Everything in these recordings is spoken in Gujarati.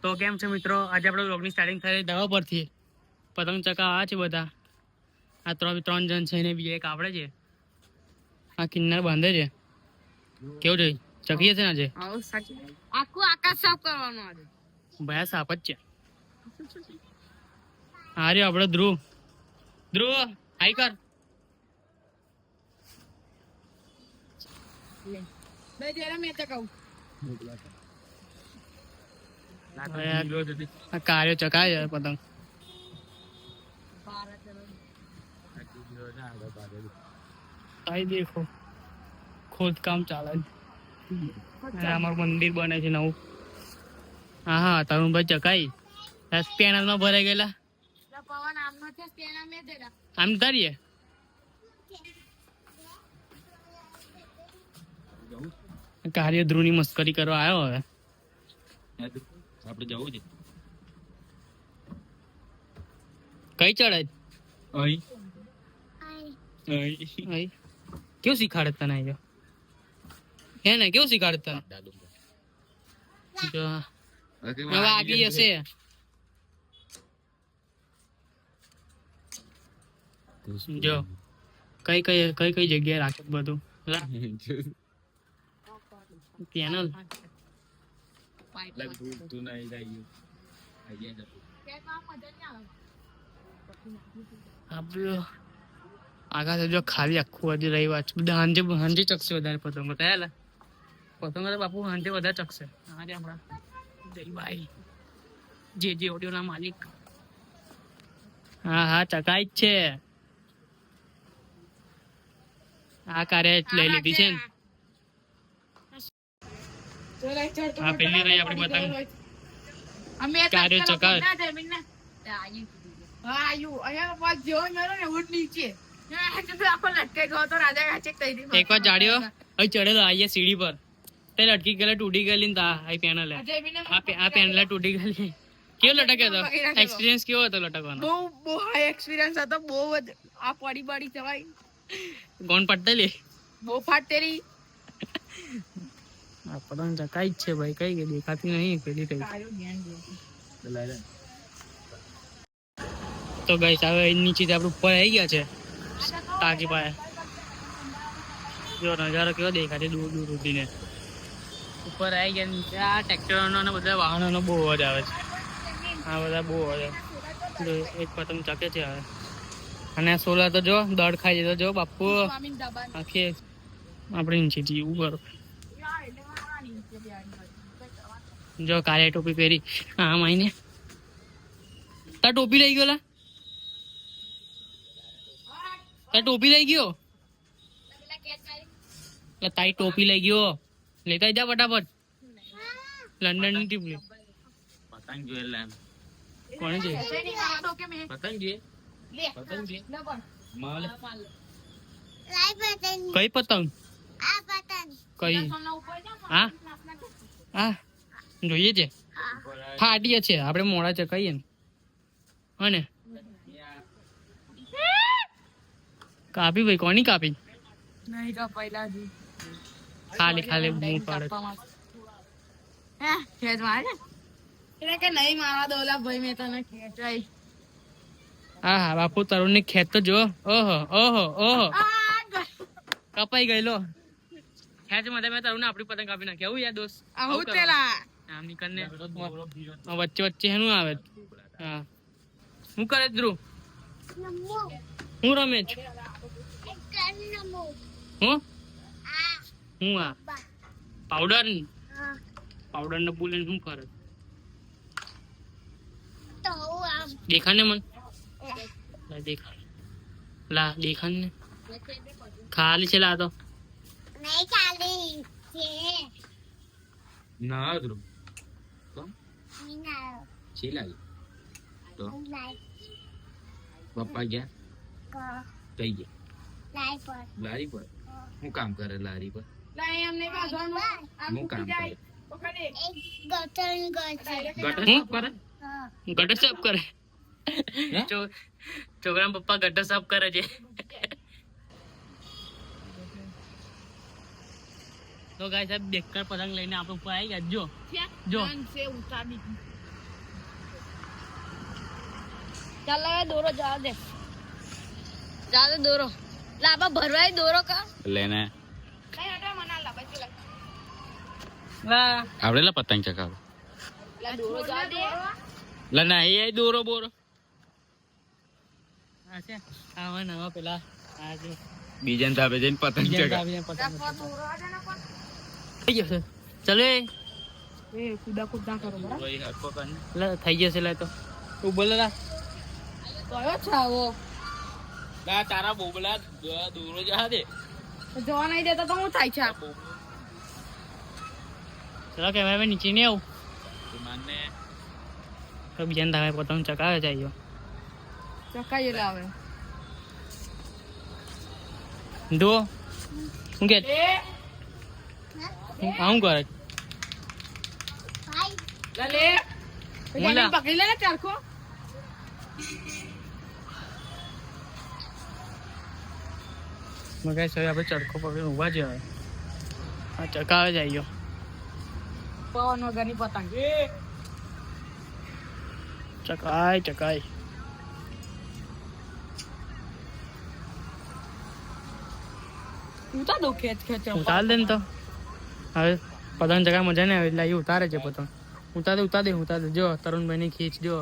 તો કેમ છે મિત્રો, આજે આપણે વ્લોગની સ્ટાર્ટિંગ થઈ દવા પરથી. પતંગ ચકાવવા છે બધા. આ ત્રણ જણ છે ને બીજા એક આપણે છે. આ કિન્નર બાંધે છે. કેવું જોઈ ચકીએ છે ને આજે આખું આકાશ સાફ કરવાનું આજે. ભયા સાપ જ છે. હા રે આપણે ધ્રુવ હાઈ કર. કાર્યો ચકાય છે પતંગ. આઈ દેખો ખોદકામ ચાલે છે. અમારું મંદિર બને છે નવું. હા તરુણભાઈ ચકાઈ પેનલ માં ભરાઈ ગયેલા. આમ તારીએ કાર્ય ધ્રુવ ની મસ્કરી કરવા આવ્યો. હવે આપણે જવું છે કઈ ચડાય કેવું શીખાડે તને આવ્યો હે ને? કેવું શીખાડે તને? જો હવે આગી હશે. જો કઈ કઈ જગ્યાએ રાખે બધું પેનલ. આગળ જો ખાલી આખું હજી રહી વાત હાંજે ચકશે વધારે પતંગો. થયા પતંગો તો બાપુ હાંજે વધારે ચકશે. આજે આપણા જયભાઈ જે ઓડિયો ના માલિક. હા ચકાઈ જ છે. આ કાર્ય લઈ લીધી છે ને. આ પેલી રહી આપણી પતંગ. કાર્ય ચકાવે એક વાર જાડ્યો અહીં ચડેલો આઈએ સીડી પર તે લટકી ગયેલા તૂટી ગયેલી ને આ પેનલ આ પેનલ તૂટી ગયેલી. કેવો લટક્યો હતો? એક્સપિરિયન્સ કેવો હતો લટકવાનો? બહુ હાઈ એક્સપિરિયન્સ હતો. બહુ જ આ પડી જવાય. કોણ પડતેલી બહુ ફાટેલી. આ પતંગ ચકાઈ જ છે ભાઈ. કઈ ગઈ દેખાતી નહીં પેલી કઈ. તો ગાઈસ હવે નીચે આપણે ઉપર આવી ગયા છે ટાંકી પાસે. જો નજારો કેવો દેખાય દૂર સુધીને. ઉપર આવી ગયા નીચે. આ ટ્રેક્ટરોનો અને બધા વાહનોનો બહુ અવાજ આવે છે. આ બધા બહુ અવાજ આવે. એક પતંગ ચકે છે હવે. અને સોલા તો જો દડ ખાઈ જતો જો બાપુ. આખી આપણે નીચેથી એવું કરો. જો કાલે ટોપી પહેરી આમ આવીને. તાર ટોપી લઈ ગયો? ટોપી લઈ ગયો? તારી ટોપી લઈ ગયો. લેતા જા ફટાફટ. લંડન ની ટીમ પતંગ જોયેલા કોણ છે? પતંગ જોઈએ કઈ પતંગ? કઈ હા જોઈએ છે. ફાટીએ છે આપણે મોડા છે કહીએ ને. અને કાપી ભાઈ કોની કાપી? ખાલી મૂળ પાડે. હા બાપુ તરુણ ની ખેત તો જો. ઓહો કપાઈ ગયેલો. ખેંચ માં મેં તરુણ આપડી પતંગ કાપી નાખી. આવું યાર દોસ્ત આમ નીકળને વચ્ચે એનું આવે. હા હું કરે ધ્રુવ? હું રમે છું. હું આ પાવડર ને બોલે શું કરે? દેખાને મન દેખાને ખાલી છે લા તો ના ધ્રુવ છે લાગી તો પપ્પા ગયા કઈ ગયા લારી પર. હું કામ કરે લારી પર? હું કામ કરે ગટર સાફ કરે. છોકરા પપ્પા ગટર સાફ કરે છે. તો ગાઈસ સાહેબ બેકાર પતંગ લઈને આપણે ઉપર આવી ગયા. જો ચાલ હવે દોરો જવા દે દોરો લાબા ભરવાય દોરો કા લેને કઈ હટા મના લાબા ચલા આપણે લા પતંગ ચગાવ લા દોરો જવા દે લા નહીં એ દોરો બોરો આ છે આવા નવા પેલા આ જો બીજાને ધાબે જઈને પતંગ ચગાવ દોરો આ ના પણ થઈ જશે ચલે એ કુદા કુદા કરો બરાબર ભાઈ હરકો કર લે થઈ જશે લે તો તું બોલ લા કયો છાવો લા તારા બોબલા દોરો જા દે જવા નહીં દેતા તો હું થાય છે ચલો કે હવે નીચે નહીં આવું માને તો બીજાને ધાબે પતંગ ચગાવે જાય ચકાઈ લાવે દો હું કે આવું કરે લે મુલા. પકડી લે ને ચારખો મગાઈ હવે આપણે ચરખો પકડીને ઊભા જ હવે આ ચકાવે જાય પવન વગરની પતંગ ચકાય ચકાય ઉતા દો ખેચ ખેચ ઉતાર દે ને તો હવે પતંગ ચકા મજા નહીં આવે એટલે એ ઉતારે છે પતંગ ઉતાર દે જો તરુણભાઈની ખીચ જો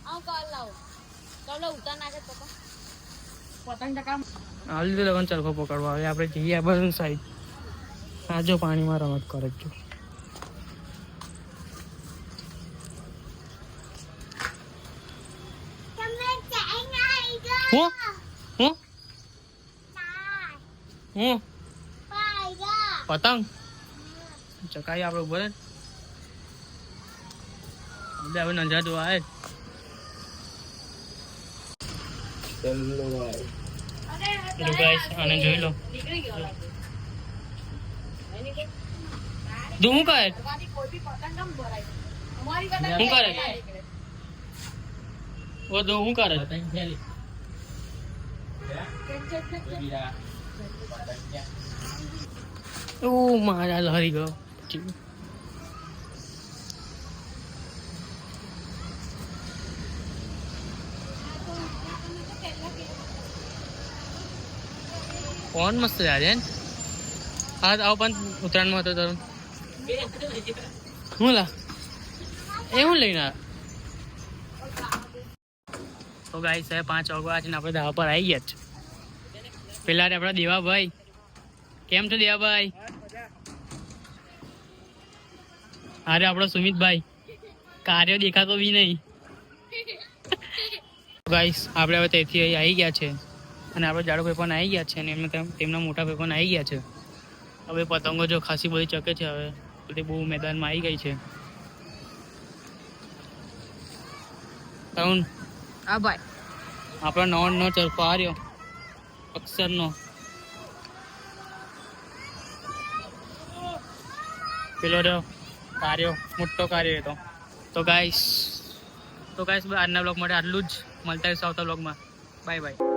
આવ કાલ લાવો ચાલો ઉતા નાખે પતંગ ચકા હાલ દીધો લગન ચરખો પકડવા હવે આપણે જઈએ આ બાજુ સાઈડ આ જો પાણીમાં રમત કરે જો હું હું હું પતંગ ચકાઈ આપણે ઉભો રે હવે નંજા જોવા આવે આને જોઈ લો નીકળી ગયો તું શું કરે કોઈ બી પતંગ કેમ ભરાય અમારી પતંગ શું કરે? નીકળે. ઓ તો શું કરે ઓ મારા હરી ગયો કોણ મસ્ત જાય હા આવો પણ ઉત્તરાયણમાં હતો તરુણ હું લા એ હું લઈને આવ્યો તો ગાઈ સાહેબ 5 વાગ્યા છે ને આપણે ધાબા પર આવી ગયા છે પેલા આપણા દેવાભાઈ કેમ છો દેવાભાઈ અરે આપણો સુમિતભાઈ કાર્ય દેખાતો બી નહીં ગાઈસ આપણે હવે ત્યાંથી અહીં આવી ગયા છે અને આપણે જાડો ભાઈ પણ આવી ગયા છે અને તેમના મોટા ભાઈ પણ આવી ગયા છે હવે પતંગો જો ખાસી બધી ચકે છે હવે બધી બહુ મેદાનમાં આવી ગઈ છે તરુણ હા ભાઈ આપણો નવો ચરખો આ રહ્યો અક્ષરનો પેલો રહ્યો કાર્યો મોટો કાર્યો હતો તો ગાઈસ આજના બ્લોગ માટે આટલું જ મળતા આવતા બ્લોગમાં બાય બાય